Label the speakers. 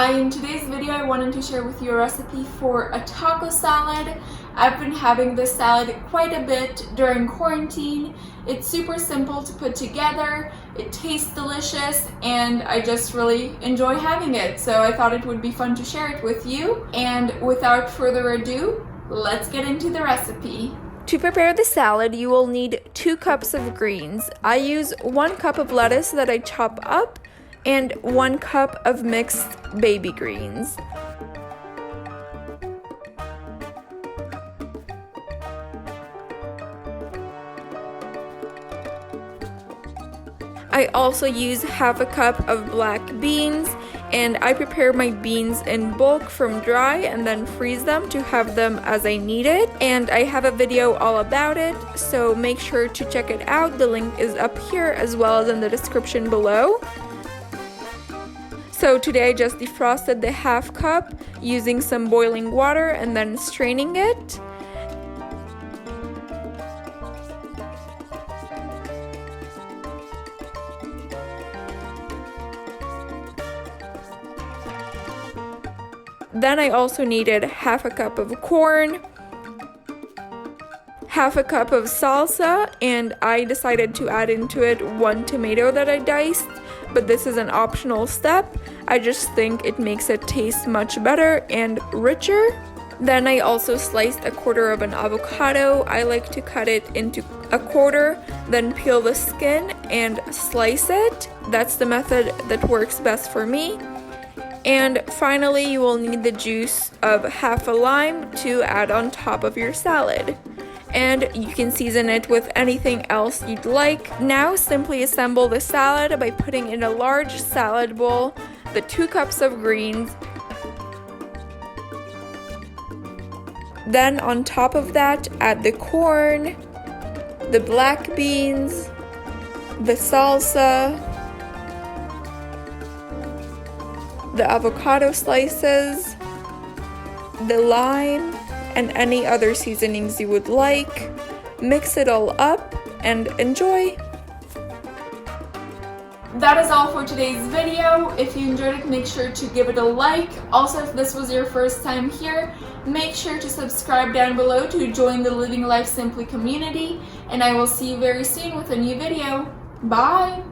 Speaker 1: Hi, in today's video I wanted to share with you a recipe for a taco salad. I've been having this salad quite a bit during quarantine. It's super simple to put together, it tastes delicious, and I just really enjoy having it. So I thought it would be fun to share it with you. And without further ado, let's get into the recipe.
Speaker 2: To prepare the salad, you will need 2 cups of greens. I use 1 cup of lettuce that I chop up and 1 cup of mixed baby greens. I also use half a cup of black beans, and I prepare my beans in bulk from dry and then freeze them to have them as I need it. And I have a video all about it, so make sure to check it out. The link is up here as well as in the description below. So today I just defrosted the half cup using some boiling water and then straining it. Then I also needed half a cup of corn, half a cup of salsa, and I decided to add into it 1 tomato that I diced, but this is an optional step. I just think it makes it taste much better and richer. Then I also sliced a quarter of an avocado. I like to cut it into a quarter, then peel the skin and slice it. That's the method that works best for me. And finally, you will need the juice of half a lime to add on top of your salad. And you can season it with anything else you'd like. Now simply assemble the salad by putting in a large salad bowl the 2 cups of greens. Then on top of that, add the corn, the black beans, the salsa, the avocado slices, the lime, and any other seasonings you would like. Mix it all up and enjoy!
Speaker 1: That is all for today's video. If you enjoyed it, make sure to give it a like. Also, if this was your first time here, make sure to subscribe down below to join the Living Life Simply community, and I will see you very soon with a new video. Bye!